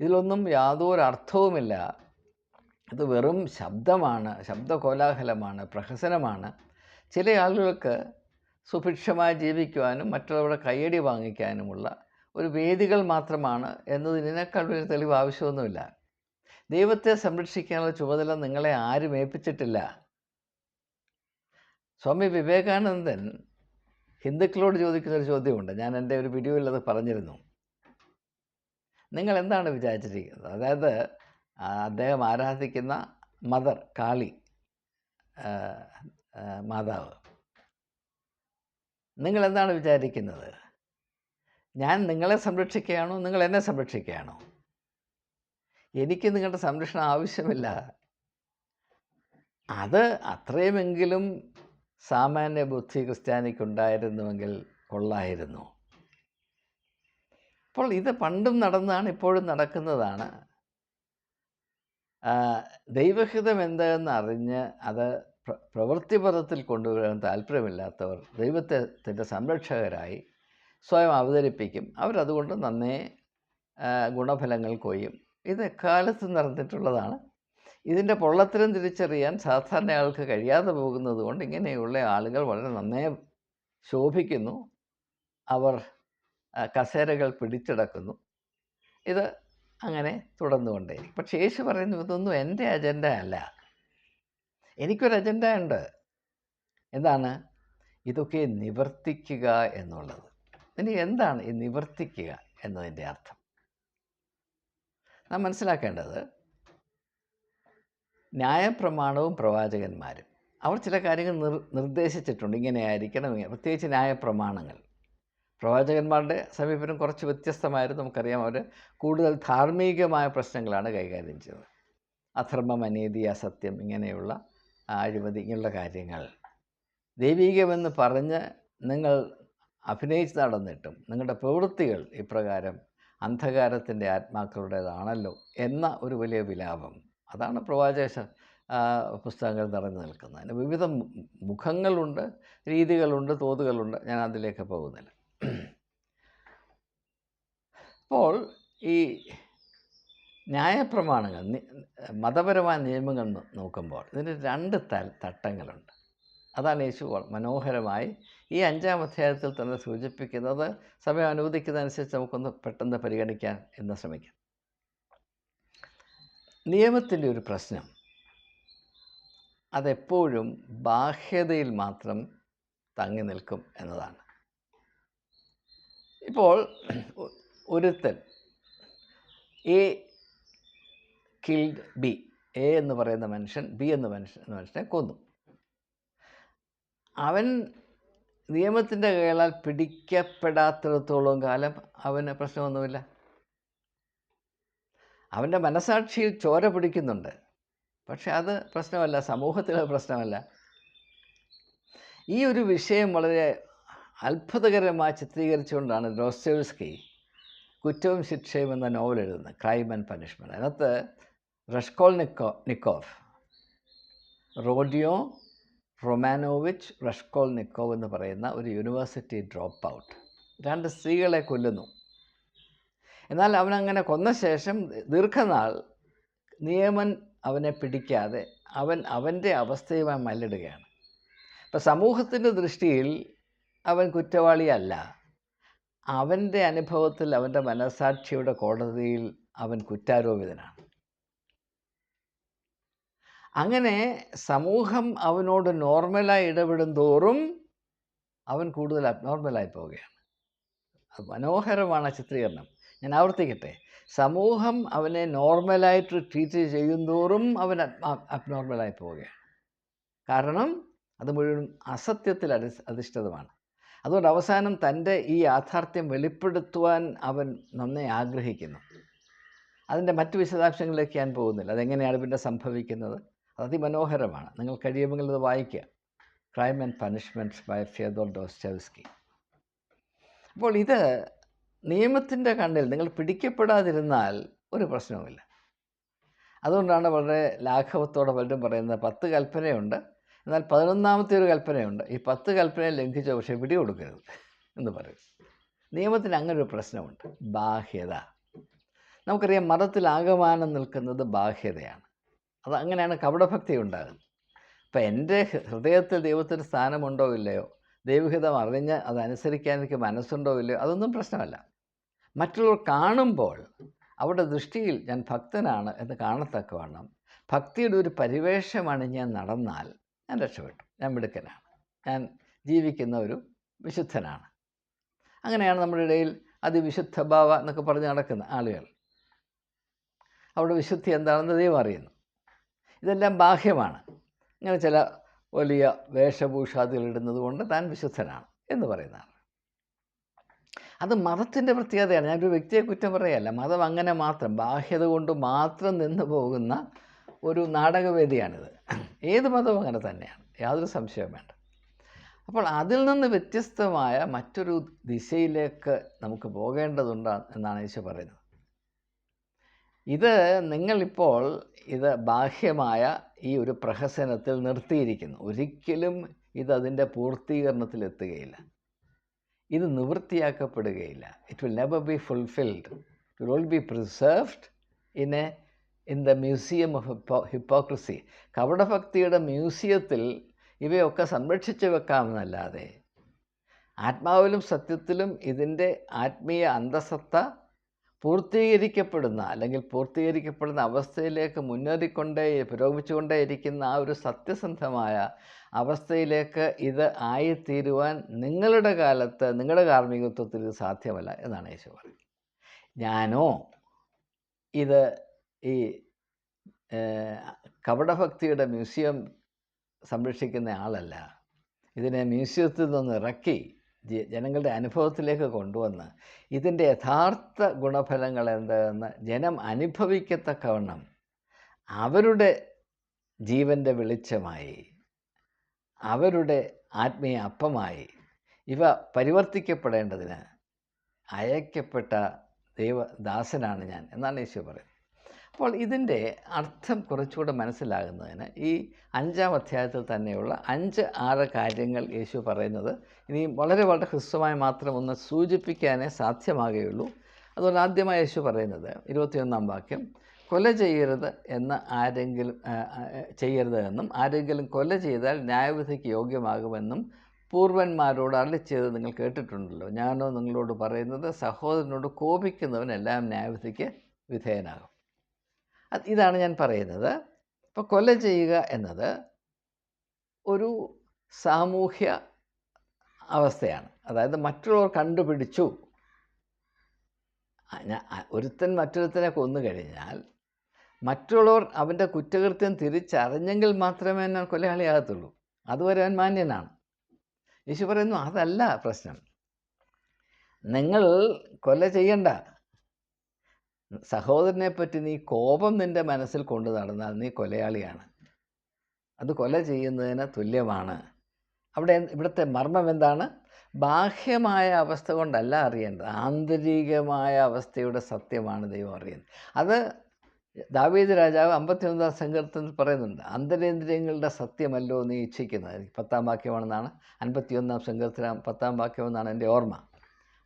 ഇതിലൊന്നും യാതൊരു അർത്ഥവുമില്ല. ഇത് വെറും ശബ്ദമാണ്, ശബ്ദകോലാഹലമാണ്, പ്രഹസനമാണ്. ചില ആളുകൾക്ക് സുഭിക്ഷമായി ജീവിക്കുവാനും മറ്റുള്ളവരുടെ കയ്യടി വാങ്ങിക്കാനുമുള്ള ഒരു വേദികൾ മാത്രമാണ് എന്നതിനേക്കാൾ ഒരു തെളിവ് ആവശ്യമൊന്നുമില്ല. ദൈവത്തെ സംരക്ഷിക്കാനുള്ള ചുമതല നിങ്ങളെ ആരും ഏൽപ്പിച്ചിട്ടില്ല. സ്വാമി വിവേകാനന്ദൻ ഹിന്ദുക്കളോട് ചോദിക്കുന്നൊരു ചോദ്യമുണ്ട്. ഞാൻ എൻ്റെ ഒരു വീഡിയോയിൽ അത് പറഞ്ഞിരുന്നു. നിങ്ങൾ എന്താണ് വിചാരിച്ചിരിക്കുന്നത്? അതായത് അദ്ദേഹം ആരാധിക്കുന്ന മദർ കാളി മാതാവ്, നിങ്ങൾ എന്താണ് വിചാരിക്കുന്നത്? ഞാൻ നിങ്ങളെ സംരക്ഷിക്കുകയാണോ, നിങ്ങൾ എന്നെ സംരക്ഷിക്കുകയാണോ? എനിക്ക് നിങ്ങളുടെ സംരക്ഷണം ആവശ്യമില്ല. അത് അത്രയുമെങ്കിലും സാമാന്യ ബുദ്ധി ക്രിസ്ത്യാനിക്കുണ്ടായിരുന്നുവെങ്കിൽ കൊള്ളായിരുന്നു. അപ്പോൾ ഇത് പണ്ടും നടന്നതാണ്, ഇപ്പോഴും നടക്കുന്നതാണ്. ദൈവഹിതം എന്തെന്ന് അറിഞ്ഞ് അത് പ്രവൃത്തിപഥത്തിൽ കൊണ്ടുവരാൻ താല്പര്യമില്ലാത്തവർ ദൈവത്തിൻ്റെ സംരക്ഷകരായി സ്വയം അവതരിപ്പിക്കും. അവരതുകൊണ്ട് നന്നേ ഗുണഫലങ്ങൾ കൊയ്യും. ഇത് എക്കാലത്തും നടന്നിട്ടുള്ളതാണ്. ഇതിൻ്റെ പൊള്ളത്തരം തിരിച്ചറിയാൻ സാധാരണ ആൾക്ക് കഴിയാതെ പോകുന്നത് കൊണ്ട് ഇങ്ങനെയുള്ള ആളുകൾ വളരെ നന്നേ ശോഭിക്കുന്നു. അവർ കസേരകൾ പിടിച്ചടക്കുന്നു. ഇത് അങ്ങനെ തുടർന്നുകൊണ്ടേ. പക്ഷേ യേശു പറയുന്നു, ഇതൊന്നും എൻ്റെ അജണ്ട അല്ല. എനിക്കൊരു അജണ്ട ഉണ്ട്. എന്താണ്? ഇതൊക്കെ നിവർത്തിക്കുക എന്നുള്ളത്. ഇനി എന്താണ് ഈ നിവർത്തിക്കുക എന്നതിൻ്റെ അർത്ഥം? നാം മനസ്സിലാക്കേണ്ടത്, ന്യായപ്രമാണവും പ്രവാചകന്മാരും അവർ ചില കാര്യങ്ങൾ നിർദ്ദേശിച്ചിട്ടുണ്ട്. ഇങ്ങനെ ആയിരിക്കണം, പ്രത്യേകിച്ച് ന്യായപ്രമാണങ്ങൾ. പ്രവാചകന്മാരുടെ സമീപനം കുറച്ച് വ്യത്യസ്തമായിരുന്നു. നമുക്കറിയാം, അവർ കൂടുതൽ ധാർമ്മികമായ പ്രശ്നങ്ങളാണ് കൈകാര്യം ചെയ്തത്. അധർമ്മം, അനീതി, അസത്യം, ഇങ്ങനെയുള്ള അഴിമതി, ഇങ്ങനെയുള്ള കാര്യങ്ങൾ. ദൈവീകമെന്ന് പറഞ്ഞ് നിങ്ങൾ അഭിനയിച്ച് നടന്നിട്ടും നിങ്ങളുടെ പ്രവൃത്തികൾ ഇപ്രകാരം അന്ധകാരത്തിൻ്റെ ആത്മാക്കളുടേതാണല്ലോ എന്ന ഒരു വലിയ വിലാപം. അതാണ് പ്രവാചക പുസ്തകങ്ങൾ നിറഞ്ഞു നിൽക്കുന്നത്. അതിന് വിവിധ മുഖങ്ങളുണ്ട്, രീതികളുണ്ട്, തോതുകളുണ്ട്. ഞാൻ അതിലേക്ക് പോകുന്നില്ല. അപ്പോൾ ഈ ന്യായപ്രമാണങ്ങൾ, മതപരമായ നിയമങ്ങൾ നോക്കുമ്പോൾ ഇതിന് രണ്ട് തട്ടങ്ങളുണ്ട്. അതാണ് യേശു മനോഹരമായി ഈ 5-ാം അധ്യായത്തിൽ തന്നെ സൂചിപ്പിക്കുന്നത്. സമയം അനുവദിക്കുന്നതനുസരിച്ച് നമുക്കൊന്ന് പെട്ടെന്ന് പരിഗണിക്കാൻ എന്ന് ശ്രമിക്കാം. നിയമത്തിൻ്റെ ഒരു പ്രശ്നം അതെപ്പോഴും ബാഹ്യതയിൽ മാത്രം തങ്ങി നിൽക്കും എന്നതാണ്. ഇപ്പോൾ ഒരുത്തൻ എ കിൽഡ് ബി, എ എന്ന് പറയുന്ന മനുഷ്യൻ ബി എന്ന മനുഷ്യനെ കൊന്നു. അവൻ നിയമത്തിൻ്റെ കീഴിൽ പിടിക്കപ്പെടാത്തിടത്തോളം കാലം അവന് പ്രശ്നമൊന്നുമില്ല. അവൻ്റെ മനസാക്ഷിയിൽ ചോര പിടിക്കുന്നുണ്ട്, പക്ഷെ അത് പ്രശ്നമല്ല, സമൂഹത്തിലെ പ്രശ്നമല്ല. ഈ ഒരു വിഷയം വളരെ അത്ഭുതകരമായി ചിത്രീകരിച്ചുകൊണ്ടാണ് ഡോസ്റ്റോവസ്കി കുറ്റവും ശിക്ഷയും എന്ന നോവൽ എഴുതുന്നത്, ക്രൈം ആൻഡ് പണിഷ്മെൻറ്റ്. അതിനകത്ത് റഷ്കോൾനിക്കോവ്, റോഡിയോ റൊമാനോവിച്ച് റഷ്കോൾനിക്കോവ് എന്ന് പറയുന്ന ഒരു യൂണിവേഴ്സിറ്റി ഡ്രോപ്പ് ഔട്ട് 2 സ്ത്രീകളെ കൊല്ലുന്നു. എന്നാൽ അവനങ്ങനെ കൊന്ന ശേഷം ദീർഘനാൾ നിയമം അവനെ പിടിക്കാതെ അവൻ്റെ അവസ്ഥയുമായി മല്ലിടുകയാണ്. ഇപ്പം സമൂഹത്തിൻ്റെ ദൃഷ്ടിയിൽ അവൻ കുറ്റവാളിയല്ല. അവൻ്റെ അനുഭവത്തിൽ, അവൻ്റെ മനസാക്ഷിയുടെ കോടതിയിൽ അവൻ കുറ്റാരോപിതനാണ്. അങ്ങനെ സമൂഹം അവനോട് നോർമലായി ഇടപെടും തോറും അവൻ കൂടുതൽ അബ്നോർമലായി പോവുകയാണ്. അത് മനോഹരമാണ് ചിത്രീകരണം. ഞാൻ ആവർത്തിക്കട്ടെ, സമൂഹം അവനെ നോർമലായിട്ട് ട്രീറ്റ് ചെയ്യുന്തോറും അവൻ അബ്നോർമലായി പോവുകയാണ്. കാരണം അത് മുഴുവൻ അസത്യത്തിൽ അധിഷ്ഠിതമാണ്. അതുകൊണ്ട് അവസാനം തൻ്റെ ഈ യാഥാർത്ഥ്യം വെളിപ്പെടുത്തുവാൻ അവൻ നന്നേ ആഗ്രഹിക്കുന്നു. അതിൻ്റെ മറ്റു വിശദാംശങ്ങളിലേക്ക് ഞാൻ പോകുന്നില്ല. അതെങ്ങനെയാണ് പിന്നെ സംഭവിക്കുന്നത്, അത് അതിമനോഹരമാണ്. നിങ്ങൾ കഴിയുമെങ്കിൽ അത് വായിക്കുക, ക്രൈം ആൻഡ് പണിഷ്മെൻറ്റ് ബൈ ഫ്യോദോർ ഡോസ്റ്റോവസ്കി. അപ്പോൾ ഇത് നിയമത്തിൻ്റെ കണ്ണിൽ നിങ്ങൾ പിടിക്കപ്പെടാതിരുന്നാൽ ഒരു പ്രശ്നവുമില്ല. അതുകൊണ്ടാണ് വളരെ ലാഘവത്തോടെ പലരും പറയുന്നത് 10 കൽപ്പനയുണ്ട്, എന്നാൽ 11ാമത്തെ ഒരു കൽപ്പനയുണ്ട്, ഈ 10 കൽപ്പനയെ ലംഘിച്ച പക്ഷേ പിടി കൊടുക്കരുത് എന്ന് പറയും. നിയമത്തിന് അങ്ങനെ ഒരു പ്രശ്നമുണ്ട്, ബാഹ്യത. നമുക്കറിയാം, മതത്തിൽ ആകമാനം നിൽക്കുന്നത് ബാഹ്യതയാണ്. അത് അങ്ങനെയാണ് കപടഭക്തി ഉണ്ടാകുന്നത്. അപ്പം എൻ്റെ ഹൃദയത്തിൽ ദൈവത്തിന് സ്ഥാനമുണ്ടോ ഇല്ലയോ, ദൈവഹിതം അറിഞ്ഞ് അതനുസരിക്കാൻ എനിക്ക് മനസ്സുണ്ടോ ഇല്ലയോ, അതൊന്നും പ്രശ്നമല്ല. മറ്റുള്ളവർ കാണുമ്പോൾ അവരുടെ ദൃഷ്ടിയിൽ ഞാൻ ഭക്തനാണ് എന്ന് കാണത്തക്കവണ്ണം ഭക്തിയുടെ ഒരു പരിവേഷമാണ് ഞാൻ നടന്നാൽ ഞാൻ രക്ഷപ്പെട്ടു, ഞാൻ മിടുക്കനാണ്, ഞാൻ ജീവിക്കുന്ന ഒരു വിശുദ്ധനാണ്. അങ്ങനെയാണ് നമ്മുടെ ഇടയിൽ അതിവിശുദ്ധ ഭാവ എന്നൊക്കെ പറഞ്ഞ് നടക്കുന്ന ആളുകൾ. അവിടെ വിശുദ്ധി എന്താണെന്ന് ദൈവം അറിയുന്നു. ഇതെല്ലാം ബാഹ്യമാണ്. ഇങ്ങനെ ചില വലിയ വേഷഭൂഷാദികൾ ഇടുന്നത് കൊണ്ട് താൻ വിശുദ്ധനാണ് എന്ന് പറയുന്നതാണ്. അത് മതത്തിൻ്റെ പ്രത്യേകതയാണ്. ഞാനൊരു വ്യക്തിയെ കുറ്റം പറയുകയല്ല. മതം അങ്ങനെ മാത്രം ബാഹ്യത കൊണ്ട് മാത്രം നിന്ന് പോകുന്ന ഒരു നാടകവേദിയാണിത്. ഏത് മതവും അങ്ങനെ തന്നെയാണ്, യാതൊരു സംശയവും വേണ്ട. അപ്പോൾ അതിൽ നിന്ന് വ്യത്യസ്തമായ മറ്റൊരു ദിശയിലേക്ക് നമുക്ക് പോകേണ്ടതുണ്ട് എന്നാണ് ഈശോ പറയുന്നത്. ഇത് നിങ്ങളിപ്പോൾ ഇത് ബാഹ്യമായ ഈ ഒരു പ്രഹസനത്തിൽ നിർത്തിയിരിക്കുന്നു. ഒരിക്കലും ഇതതിൻ്റെ പൂർത്തീകരണത്തിലെത്തുകയില്ല, ഇത് നിവൃത്തിയാക്കപ്പെടുകയില്ല. It will never be fulfilled. It will only be preserved in the museum of hypocrisy. കപടഭക്തിയുടെ മ്യൂസിയത്തിൽ ഇവയൊക്കെ സംരക്ഷിച്ചു വെക്കാമെന്നല്ലാതെ ആത്മാവിലും സത്യത്തിലും ഇതിൻ്റെ ആത്മീയ അന്തസത്ത പൂർത്തീകരിക്കപ്പെടുന്ന അല്ലെങ്കിൽ പൂർത്തീകരിക്കപ്പെടുന്ന അവസ്ഥയിലേക്ക് പുരോഗമിച്ചുകൊണ്ടേ ഇരിക്കുന്ന ആ ഒരു സത്യസന്ധമായ അവസ്ഥയിലേക്ക് ഇത് ആയിത്തീരുവാൻ നിങ്ങളുടെ കാലത്ത്, നിങ്ങളുടെ കാർമ്മികത്വത്തിൽ ഇത് സാധ്യമല്ല എന്നാണ് യേശു പറയുന്നത്. ഞാനോ ഇത് ഈ കപടഭക്തിയുടെ മ്യൂസിയം സംരക്ഷിക്കുന്ന ആളല്ല. ഇതിനെ മ്യൂസിയത്തിൽ നിന്ന് ഇറക്കി ജനങ്ങളുടെ അനുഭവത്തിലേക്ക് കൊണ്ടുവന്ന് ഇതിൻ്റെ യഥാർത്ഥ ഗുണഫലങ്ങൾ എന്താണെന്ന് ജനം അനുഭവിക്കത്തക്കവണ്ണം അവരുടെ ജീവൻ്റെ വെളിച്ചമായി, അവരുടെ ആത്മീയ അപ്പമായി ഇവ പരിവർത്തിക്കപ്പെടേണ്ടതിന് അയക്കപ്പെട്ട ദൈവദാസനാണ് ഞാൻ എന്നാണ് യേശു പറയുന്നത്. അപ്പോൾ ഇതിൻ്റെ അർത്ഥം കുറച്ചുകൂടെ മനസ്സിലാകുന്നതിന് ഈ 5-ാം അധ്യായത്തിൽ തന്നെയുള്ള 5-6 കാര്യങ്ങൾ യേശു പറയുന്നത് ഇനി വളരെ വളരെ ഹ്രസ്വമായി മാത്രം ഒന്ന് സൂചിപ്പിക്കാനേ സാധ്യമാകുകയുള്ളൂ. അതുകൊണ്ട് ആദ്യമായി യേശു പറയുന്നത് 21-ാം വാക്യം, കൊല ചെയ്യരുത് എന്നും ആരെങ്കിലും കൊല ചെയ്താൽ ന്യായവിധിക്ക് യോഗ്യമാകുമെന്നും പൂർവന്മാരോട് അരുളിച്ചെയ്തത് നിങ്ങൾ കേട്ടിട്ടുണ്ടല്ലോ. ഞാനോ നിങ്ങളോട് പറയുന്നത്, സഹോദരനോട് കോപിക്കുന്നവനെല്ലാം ന്യായവിധിക്ക് വിധേയനാകും. ഇതാണ് ഞാൻ പറയുന്നത്. ഇപ്പോൾ കൊല ചെയ്യുക എന്നത് ഒരു സാമൂഹ്യ അവസ്ഥയാണ്. അതായത് മറ്റുള്ളവർ കണ്ടുപിടിച്ചു, ഒരുത്തൻ മറ്റൊരുത്തനെ കൊന്നു കഴിഞ്ഞാൽ മറ്റുള്ളവർ അവൻ്റെ കുറ്റകൃത്യം തിരിച്ചറിഞ്ഞെങ്കിൽ മാത്രമേ ഞാൻ കൊലയാളിയാകത്തുള്ളൂ. അതുവരെ അവൻ മാന്യനാണ്. യേശു പറയുന്നു അതല്ല പ്രശ്നം. നിങ്ങൾ കൊല ചെയ്യണ്ട. സഹോദരനെപ്പറ്റി നീ കോപം നിൻ്റെ മനസ്സിൽ കൊണ്ടു നടന്നാൽ നീ കൊലയാളിയാണ്. അത് കൊല ചെയ്യുന്നതിന് തുല്യമാണ്. ഇവിടുത്തെ മർമ്മം എന്താണ്? ബാഹ്യമായ അവസ്ഥ കൊണ്ടല്ല അറിയേണ്ടത്, ആന്തരികമായ അവസ്ഥയുടെ സത്യമാണ് ദൈവം അറിയുന്നത്. അത് ദാവീദ് രാജാവ് 51-ാം സങ്കീർത്തനത്തിൽ പറയുന്നുണ്ട്. അന്തരേന്ദ്രിയങ്ങളുടെ സത്യമല്ലോ നീ ഇച്ഛിക്കുന്നത്. 10-ാം വാക്യമാണെന്നാണ്, 51-ാം സങ്കീർത്തനം 10-ാം വാക്യമെന്നാണ് എൻ്റെ ഓർമ്മ.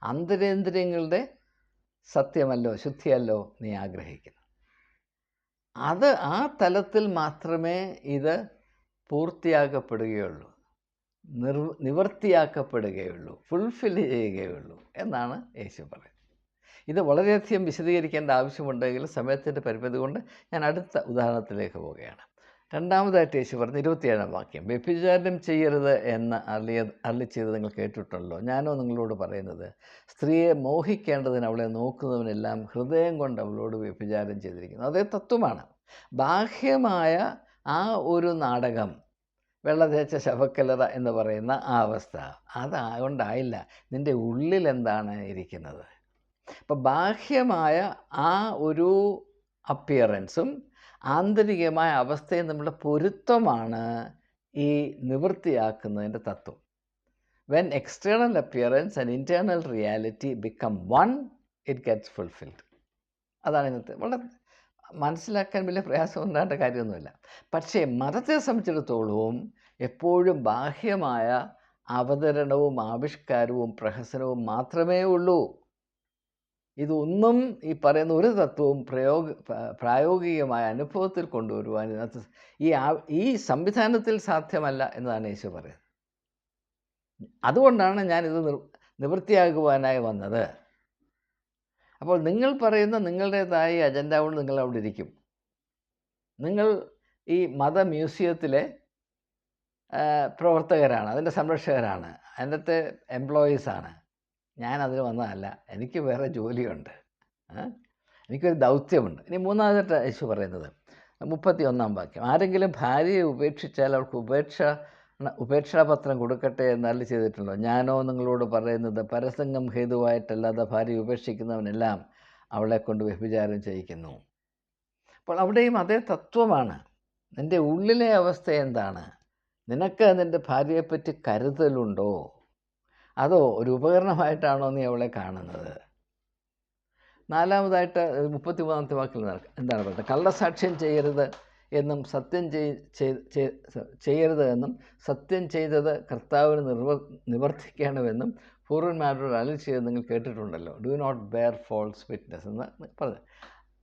അന്തരേന്ദ്രിയങ്ങളുടെ സത്യമല്ലോ, ശുദ്ധിയല്ലോ നീ ആഗ്രഹിക്കുന്നു. അത് ആ തലത്തിൽ മാത്രമേ ഇത് പൂർത്തിയാക്കപ്പെടുകയുള്ളൂ, നിവർത്തിയാക്കപ്പെടുകയുള്ളൂ, ഫുൾഫിൽ ചെയ്യുകയുള്ളൂ എന്നാണ് യേശു പറയുന്നത്. ഇത് വളരെയധികം വിശദീകരിക്കേണ്ട ആവശ്യമുണ്ടെങ്കിലും സമയത്തിൻ്റെ പരിമിതി കൊണ്ട് ഞാൻ അടുത്ത ഉദാഹരണത്തിലേക്ക് പോവുകയാണ്. രണ്ടാമതായിട്ട് യേശു പറഞ്ഞ 27-ാം വാക്യം, വ്യഭിചാരം ചെയ്യരുത് എന്ന് അരുളി ചെയ്തത് നിങ്ങൾ കേട്ടിട്ടുണ്ടല്ലോ. ഞാനോ നിങ്ങളോട് പറയുന്നത്, സ്ത്രീയെ മോഹിക്കേണ്ടതിന് അവളെ നോക്കുന്നവനെല്ലാം ഹൃദയം കൊണ്ട് അവളോട് വ്യഭിചാരം ചെയ്തിരിക്കുന്നു. അതേ തത്വമാണ്. ബാഹ്യമായ ആ ഒരു നാടകം, വെള്ള തേച്ച ശവക്കലറ എന്ന് പറയുന്ന ആ അവസ്ഥ, അതുകൊണ്ടായില്ല. നിൻ്റെ ഉള്ളിൽ എന്താണ് ഇരിക്കുന്നത്? അപ്പം ബാഹ്യമായ ആ ഒരു അപ്പിയറൻസും ആന്തരികമായ അവസ്ഥയും തമ്മിലുള്ള പൊരുത്തമാണ് ഈ നിവൃത്തിയാക്കുന്നതിൻ്റെ തത്വം. When external appearance and internal reality become one, it gets fulfilled. അതാണ് ഇന്നത്തെ വളരെ മനസ്സിലാക്കാൻ വലിയ പ്രയാസം ഉണ്ടാകേണ്ട കാര്യമൊന്നുമില്ല. പക്ഷേ മതത്തെ സംബന്ധിച്ചിടത്തോളവും എപ്പോഴും ബാഹ്യമായ അവതരണവും ആവിഷ്കാരവും പ്രഹസനവും മാത്രമേ ഉള്ളൂ. ഇതൊന്നും ഈ പറയുന്ന ഒരു തത്വവും പ്രായോഗികമായ അനുഭവത്തിൽ കൊണ്ടുവരുവാൻ ഇതിനകത്ത് ഈ സംവിധാനത്തിൽ സാധ്യമല്ല എന്നതാണ് യേശു പറയുന്നത്. അതുകൊണ്ടാണ് ഞാനിത് നിവൃത്തിയാകുവാനായി വന്നത്. അപ്പോൾ നിങ്ങൾ പറയുന്ന നിങ്ങളുടേതായ അജണ്ട കൊണ്ട് നിങ്ങൾ അവിടെ ഇരിക്കും. നിങ്ങൾ ഈ മ്യൂസിയത്തിലെ പ്രവർത്തകരാണ്, അതിൻ്റെ സംരക്ഷകരാണ്, അതിൻ്റെ എംപ്ലോയീസാണ്. ഞാനതിന് വന്നതല്ല, എനിക്ക് വേറെ ജോലിയുണ്ട്, എനിക്കൊരു ദൗത്യമുണ്ട്. ഇനി മൂന്നാമതായിട്ട് യേശു പറയുന്നത് 31-ാം വാക്യം, ആരെങ്കിലും ഭാര്യയെ ഉപേക്ഷിച്ചാൽ അവൾക്ക് ഉപേക്ഷാപത്രം കൊടുക്കട്ടെ എന്നല്ല ചെയ്തിട്ടുണ്ടോ? ഞാനോ നിങ്ങളോട് പറയുന്നത്, പരസംഗം ഹേതുവായിട്ടല്ലാതെ ഭാര്യ ഉപേക്ഷിക്കുന്നവനെല്ലാം അവളെ കൊണ്ട് വ്യഭിചാരം ചെയ്യിക്കുന്നു. അപ്പോൾ അവിടെയും അതേ തത്വമാണ്. നിൻ്റെ ഉള്ളിലെ അവസ്ഥ എന്താണ്? നിനക്ക് നിൻ്റെ ഭാര്യയെപ്പറ്റി കരുതലുണ്ടോ? അതോ ഒരു ഉപകരണമായിട്ടാണോ നീ അവളെ കാണുന്നത്? നാലാമതായിട്ട് 33-ാമത്തെ വാക്കിൽ എന്താണ് പറയുന്നത്? കള്ളസാക്ഷ്യം ചെയ്യരുത് എന്നും ചെയ്യരുത് എന്നും സത്യം ചെയ്തത് കർത്താവിന് നിവർത്തിക്കണമെന്നും പൂർവന്മാരോട് അരുളി ചെയ്ത് നിങ്ങൾ കേട്ടിട്ടുണ്ടല്ലോ. Do not bear false witness എന്ന് പറഞ്ഞു.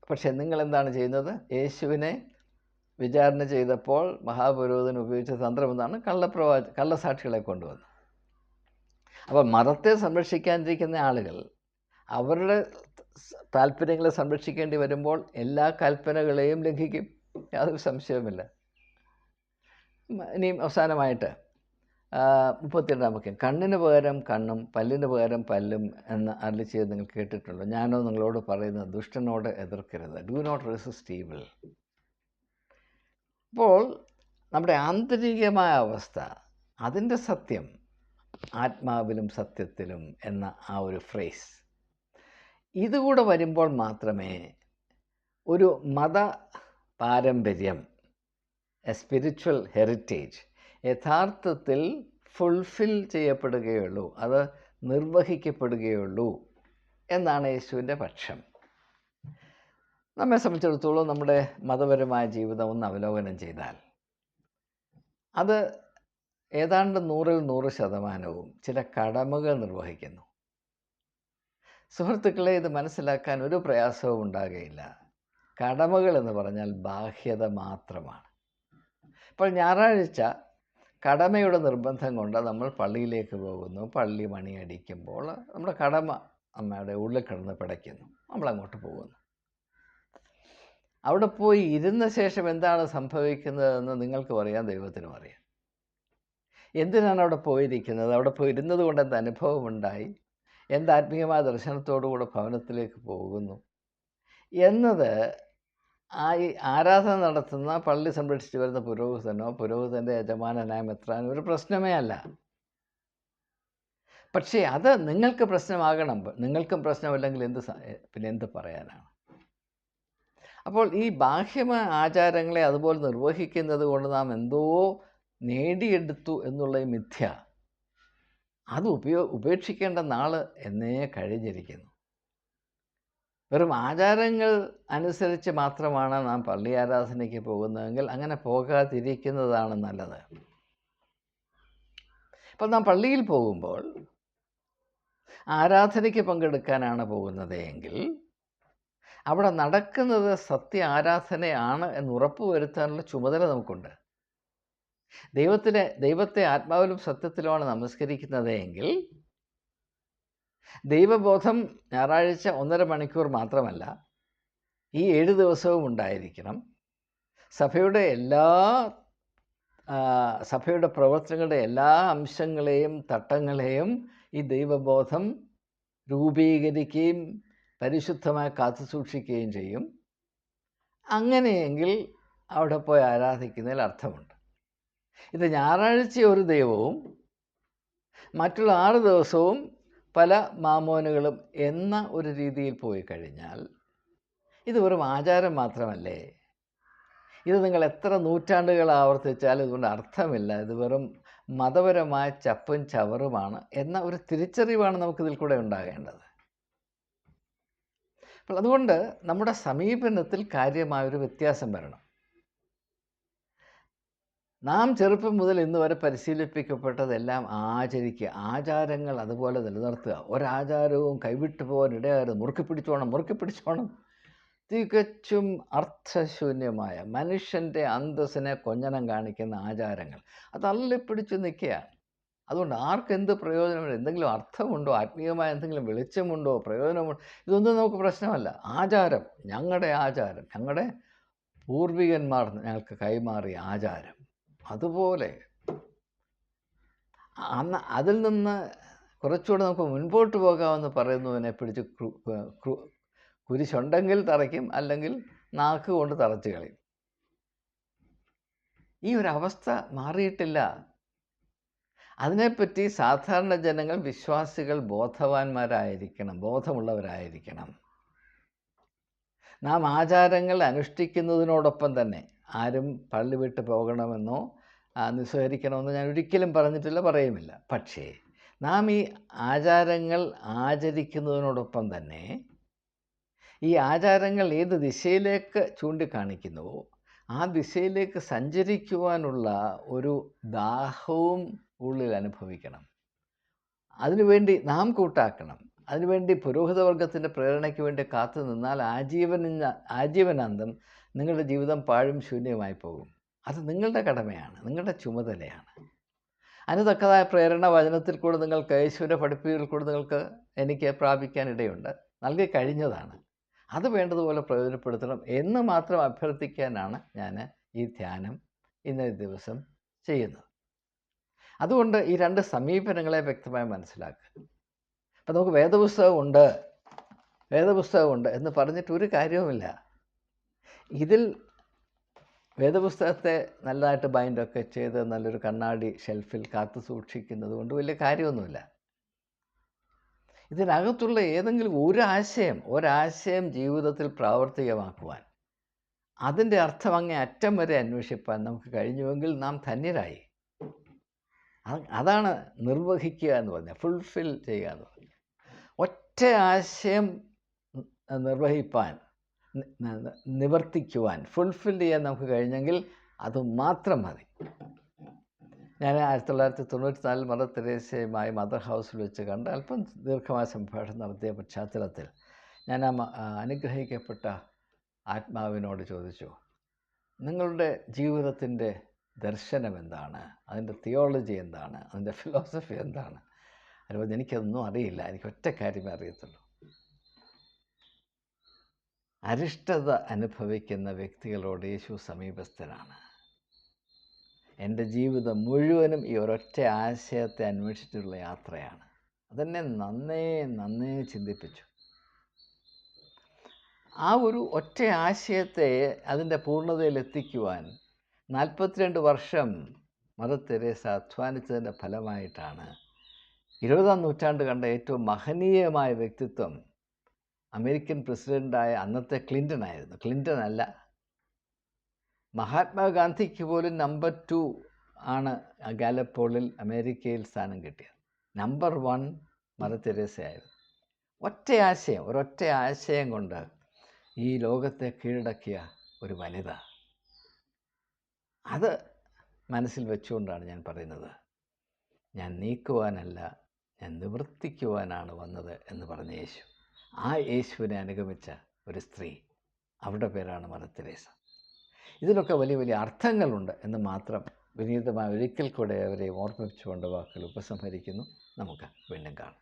പക്ഷേ നിങ്ങളെന്താണ് ചെയ്യുന്നത്? യേശുവിനെ വിചാരണ ചെയ്തപ്പോൾ മഹാപുരോഹിതൻ ഉപയോഗിച്ച തന്ത്രം എന്താണ്? കള്ളസാക്ഷികളെ കൊണ്ടുവന്നു. അപ്പോൾ മതത്തെ സംരക്ഷിക്കാനിരിക്കുന്ന ആളുകൾ അവരുടെ താല്പര്യങ്ങളെ സംരക്ഷിക്കേണ്ടി വരുമ്പോൾ എല്ലാ കൽപ്പനകളെയും ലംഘിക്കും, യാതൊരു സംശയവുമില്ല. ഇനിയും അവസാനമായിട്ട് 32-ാം വാക്യം, കണ്ണിന് പകരം കണ്ണും പല്ലിന് പകരം പല്ലും എന്ന് അരുളി ചെയ്ത് നിങ്ങൾ കേട്ടിട്ടുണ്ടോ? ഞാനോ നിങ്ങളോട് പറയുന്നത്, ദുഷ്ടനോട് എതിർക്കരുത്. Do not resist evil. അപ്പോൾ നമ്മുടെ ആന്തരികമായ അവസ്ഥ, അതിൻ്റെ സത്യം, ആത്മാവിലും സത്യത്തിലും എന്ന ആ ഒരു ഫ്രേസ് ഇതുകൂടെ വരുമ്പോൾ മാത്രമേ ഒരു മത പാരമ്പര്യം, എ സ്പിരിച്വൽ ഹെറിറ്റേജ് യഥാർത്ഥത്തിൽ ഫുൾഫിൽ ചെയ്യപ്പെടുകയുള്ളൂ, അത് നിർവഹിക്കപ്പെടുകയുള്ളൂ എന്നാണ് യേശുവിൻ്റെ പക്ഷം. നമ്മെ സംബന്ധിച്ചിടത്തോളം നമ്മുടെ മതപരമായ ജീവിതം ഒന്ന് അവലോകനം ചെയ്താൽ അത് ഏതാണ്ട് 100% ചില കടമകൾ നിർവഹിക്കുന്നു. സുഹൃത്തുക്കളെ, ഇത് മനസ്സിലാക്കാൻ ഒരു പ്രയാസവും ഉണ്ടാകുകയില്ല. കടമകൾ എന്ന് പറഞ്ഞാൽ ബാഹ്യത മാത്രമാണ്. ഇപ്പോൾ ഞായറാഴ്ച കടമയുടെ നിർബന്ധം കൊണ്ട് നമ്മൾ പള്ളിയിലേക്ക് പോകുന്നു. പള്ളി മണിയടിക്കുമ്പോൾ നമ്മുടെ കടമ നമ്മുടെ ഉള്ളിൽ കിടന്ന് പിടയ്ക്കുന്നു, നമ്മളങ്ങോട്ട് പോകുന്നു. അവിടെ പോയി ഇരുന്ന ശേഷം എന്താണ് സംഭവിക്കുന്നതെന്ന് നിങ്ങൾക്കും അറിയാം, ദൈവത്തിനും അറിയാം. എന്തിനാണ് അവിടെ പോയിരിക്കുന്നത്? അവിടെ പോയി ഇരുന്നത് കൊണ്ട് എന്ത് അനുഭവമുണ്ടായി? എന്ത് ആത്മീയമായ ദർശനത്തോടുകൂടെ ഭവനത്തിലേക്ക് പോകുന്നു എന്നത് ഈ ആരാധന നടത്തുന്ന പള്ളി സംരക്ഷിച്ച് വരുന്ന പുരോഹിതനോ പുരോഹിതൻ്റെ യജമാനനായ മെത്രാനോ ഒരു പ്രശ്നമേ അല്ല. പക്ഷേ അത് നിങ്ങൾക്ക് പ്രശ്നമാകണം. നിങ്ങൾക്കും പ്രശ്നമില്ലെങ്കിൽ എന്ത് പറയാനാണ്? അപ്പോൾ ഈ ബാഹ്യമായ ആചാരങ്ങളെ അതുപോലെ നിർവഹിക്കുന്നത് കൊണ്ട് നാം എന്തോ നേടിയെടുത്തു എന്നുള്ള ഈ മിഥ്യ, അത് ഉപേക്ഷിക്കേണ്ട നാൾ എന്നേ കഴിഞ്ഞിരിക്കുന്നു. വെറും ആചാരങ്ങൾ അനുസരിച്ച് മാത്രമാണ് നാം പള്ളി ആരാധനയ്ക്ക് പോകുന്നതെങ്കിൽ അങ്ങനെ പോകാതിരിക്കുന്നതാണ് നല്ലത്. അപ്പോൾ നാം പള്ളിയിൽ പോകുമ്പോൾ ആരാധനയ്ക്ക് പങ്കെടുക്കാനാണ് പോകുന്നത് എങ്കിൽ അവിടെ നടക്കുന്നത് സത്യ ആരാധനയാണ് എന്ന് ഉറപ്പുവരുത്താനുള്ള ചുമതല നമുക്കുണ്ട്. ദൈവത്തെ ആത്മാവിലും സത്യത്തിലുമാണ് നമസ്കരിക്കുന്നത് എങ്കിൽ ദൈവബോധം ഞായറാഴ്ച 1.5 മണിക്കൂർ മാത്രമല്ല, ഈ 7 ദിവസവും ഉണ്ടായിരിക്കണം. സഭയുടെ പ്രവർത്തനങ്ങളുടെ എല്ലാ അംശങ്ങളെയും തട്ടങ്ങളെയും ഈ ദൈവബോധം രൂപീകരിക്കുകയും പരിശുദ്ധമായി കാത്തുസൂക്ഷിക്കുകയും ചെയ്യും. അങ്ങനെയെങ്കിൽ അവിടെ പോയി ആരാധിക്കുന്നതിൽ അർത്ഥമുണ്ട്. ഇത് ഞായറാഴ്ച ഒരു ദൈവവും മറ്റുള്ള 6 ദിവസവും പല മാമോനുകളും എന്ന ഒരു രീതിയിൽ പോയി കഴിഞ്ഞാൽ ഇത് വെറും ആചാരം മാത്രമല്ലേ? ഇത് നിങ്ങൾ എത്ര നൂറ്റാണ്ടുകൾ ആവർത്തിച്ചാലും ഇതുകൊണ്ട് അർത്ഥമില്ല. ഇത് വെറും മതപരമായ ചപ്പും ചവറുമാണ് എന്ന ഒരു തിരിച്ചറിവാണ് നമുക്കിതിൽ കൂടെ ഉണ്ടാകേണ്ടത്. അപ്പോൾ അതുകൊണ്ട് നമ്മുടെ സമീപനത്തിൽ കാര്യമായൊരു വ്യത്യാസം വരണം. നാം ചെറുപ്പം മുതൽ ഇന്ന് വരെ പരിശീലിപ്പിക്കപ്പെട്ടതെല്ലാം ആചരിക്കുക, ആചാരങ്ങൾ അതുപോലെ നിലനിർത്തുക. ഒരാചാരവും കൈവിട്ടു പോകാൻ ഇടയാകരുത്. മുറുക്കി പിടിച്ചോണം, മുറുക്കി പിടിച്ചോണം. തികച്ചും അർത്ഥശൂന്യമായ മനുഷ്യൻ്റെ അന്തസ്സിനെ കൊഞ്ഞനം കാണിക്കുന്ന ആചാരങ്ങൾ അത് അള്ളിപ്പിടിച്ച് നിൽക്കുകയാണ്. അതുകൊണ്ട് ആർക്കെന്ത് പ്രയോജനമുണ്ട്, എന്തെങ്കിലും അർത്ഥമുണ്ടോ, ആത്മീയമായ എന്തെങ്കിലും വെളിച്ചമുണ്ടോ, പ്രയോജനമുണ്ടോ, ഇതൊന്നും നമുക്ക് പ്രശ്നമല്ല. ആചാരം, ഞങ്ങളുടെ ആചാരം, ഞങ്ങളുടെ പൂർവികന്മാർ ഞങ്ങൾക്ക് കൈമാറിയ ആചാരം, അതുപോലെ അന്ന് അതിൽ നിന്ന് കുറച്ചുകൂടെ നമുക്ക് മുൻപോട്ട് പോകാമെന്ന് പറയുന്നതിനെ പിടിച്ച് കുരിശുണ്ടെങ്കിൽ തറയ്ക്കും, അല്ലെങ്കിൽ നാക്ക് കൊണ്ട് തറച്ച് കളയും. ഈ ഒരവസ്ഥ മാറിയിട്ടില്ല. അതിനെപ്പറ്റി സാധാരണ ജനങ്ങൾ, വിശ്വാസികൾ ബോധവാന്മാരായിരിക്കണം, ബോധമുള്ളവരായിരിക്കണം. നാം ആചാരങ്ങൾ അനുഷ്ഠിക്കുന്നതിനോടൊപ്പം തന്നെ ആരും പള്ളി വിട്ട് പോകണമെന്നോ നിസ്സഹരിക്കണമെന്നോ ഞാൻ ഒരിക്കലും പറഞ്ഞിട്ടില്ല, പറയുമില്ല. പക്ഷേ നാം ഈ ആചാരങ്ങൾ ആചരിക്കുന്നതിനോടൊപ്പം തന്നെ ഈ ആചാരങ്ങൾ ഏത് ദിശയിലേക്ക് ചൂണ്ടിക്കാണിക്കുന്നുവോ ആ ദിശയിലേക്ക് സഞ്ചരിക്കുവാനുള്ള ഒരു ദാഹവും ഉള്ളിൽ അനുഭവിക്കണം. അതിനുവേണ്ടി നാം കൂട്ടാക്കണം. അതിനുവേണ്ടി പുരോഹിതവർഗത്തിൻ്റെ പ്രേരണയ്ക്ക് വേണ്ടി കാത്തു നിന്നാൽ ആജീവനാന്തം നിങ്ങളുടെ ജീവിതം പാഴും ശൂന്യമായി പോകും. അത് നിങ്ങളുടെ കടമയാണ്, നിങ്ങളുടെ ചുമതലയാണ്. അതിന് തക്കതായ പ്രേരണ വചനത്തിൽ കൂടെ നിങ്ങൾക്ക്, യേശുവിൻ്റെ പഠിപ്പിക്കൽ കൂടെ നിങ്ങൾക്ക് എനിക്ക് പ്രാപിക്കാനിടയുണ്ട്, നൽകി കഴിഞ്ഞതാണ്. അത് വേണ്ടതുപോലെ പ്രയോജനപ്പെടുത്തണം എന്ന് മാത്രം അഭ്യർത്ഥിക്കാനാണ് ഞാൻ ഈ ധ്യാനം ഇന്നേ ദിവസം ചെയ്യുന്നത്. അതുകൊണ്ട് ഈ രണ്ട് സമീപനങ്ങളെ വ്യക്തമായി മനസ്സിലാക്കുക. അപ്പം നമുക്ക് വേദപുസ്തകമുണ്ട് എന്ന് പറഞ്ഞിട്ട് ഒരു കാര്യവുമില്ല. ഇതിൽ വേദപുസ്തകത്തെ നല്ലതായിട്ട് ബൈൻഡൊക്കെ ചെയ്ത് നല്ലൊരു കണ്ണാടി ഷെൽഫിൽ കാത്തു സൂക്ഷിക്കുന്നത് കൊണ്ട് വലിയ കാര്യമൊന്നുമില്ല. ഇതിനകത്തുള്ള ഏതെങ്കിലും ഒരാശയം ജീവിതത്തിൽ പ്രാവർത്തികമാക്കുവാൻ, അതിൻ്റെ അർത്ഥം അങ്ങേ അറ്റം വരെ അന്വേഷിപ്പാൻ നമുക്ക് കഴിഞ്ഞുവെങ്കിൽ നാം ധന്യരായി. അതാണ് നിർവഹിക്കുക എന്ന് പറഞ്ഞാൽ, ഫുൾഫിൽ ചെയ്യുക എന്ന് പറഞ്ഞാൽ. ഒറ്റ ആശയം നിർവഹിപ്പാൻ, നിവർത്തിക്കുവാൻ, ഫുൾഫിൽ ചെയ്യാൻ നമുക്ക് കഴിഞ്ഞെങ്കിൽ അത് മാത്രം മതി. ഞാൻ 1994 മദർ തെരേസയുമായി മദർ ഹൗസിൽ വെച്ച് കണ്ട് അല്പം ദീർഘമായ സംഭാഷണം നടത്തിയ പശ്ചാത്തലത്തിൽ ഞാൻ അനുഗ്രഹിക്കപ്പെട്ട ആത്മാവിനോട് ചോദിച്ചു, നിങ്ങളുടെ ജീവിതത്തിൻ്റെ ദർശനം എന്താണ്, അതിൻ്റെ തിയോളജി എന്താണ്, അതിൻ്റെ ഫിലോസഫി എന്താണ്? അതുപോലെ എനിക്കതൊന്നും അറിയില്ല, എനിക്ക് ഒറ്റ കാര്യമേ അറിയത്തുള്ളൂ. അരിഷ്ടത അനുഭവിക്കുന്ന വ്യക്തികളോട് യേശു സമീപസ്ഥനാണ്. എൻ്റെ ജീവിതം മുഴുവനും ഈ ഒരൊറ്റ ആശയത്തെ അന്വേഷിച്ചിട്ടുള്ള യാത്രയാണ്. അതെന്നെ നന്നേ ചിന്തിപ്പിച്ചു. ആ ഒരു ഒറ്റ ആശയത്തെ അതിൻ്റെ പൂർണ്ണതയിലെത്തിക്കുവാൻ 42 വർഷം മദർ തെരേസ അധ്വാനിച്ചതിൻ്റെ ഫലമായിട്ടാണ് 20-ാം നൂറ്റാണ്ട് കണ്ട ഏറ്റവും മഹനീയമായ വ്യക്തിത്വം അമേരിക്കൻ പ്രസിഡൻ്റായ അന്നത്തെ ക്ലിൻ്റൺ ആയിരുന്നു. ക്ലിൻ്റൺ അല്ല, മഹാത്മാഗാന്ധിക്ക് പോലും നമ്പർ 2 ആണ് ഗാലപ്പ് പോളിൽ അമേരിക്കയിൽ സ്ഥാനം കിട്ടിയത്. നമ്പർ 1 മദർ തെരേസയായിരുന്നു. ഒരൊറ്റ ആശയം കൊണ്ട് ഈ ലോകത്തെ കീഴടക്കിയ ഒരു വനിത. അത് മനസ്സിൽ വെച്ചുകൊണ്ടാണ് ഞാൻ പറയുന്നത്, ഞാൻ നീക്കുവാനല്ല, ഞാൻ നിവർത്തിക്കുവാനാണ് വന്നത് എന്ന് പറഞ്ഞ യേശു. ആ യേശുവിനെ അനുഗമിച്ച ഒരു സ്ത്രീ, അവരുടെ പേരാണ് മദർ തെരേസ. ഇതിലൊക്കെ വലിയ അർത്ഥങ്ങളുണ്ട് എന്ന് മാത്രം വിനീതമായി ഒരിക്കൽ കൂടെ അവരെ ഓർമ്മിപ്പിച്ചുകൊണ്ട് വാക്കുകൾ ഉപസംഹരിക്കുന്നു. നമുക്ക് വീണ്ടും കാണാം.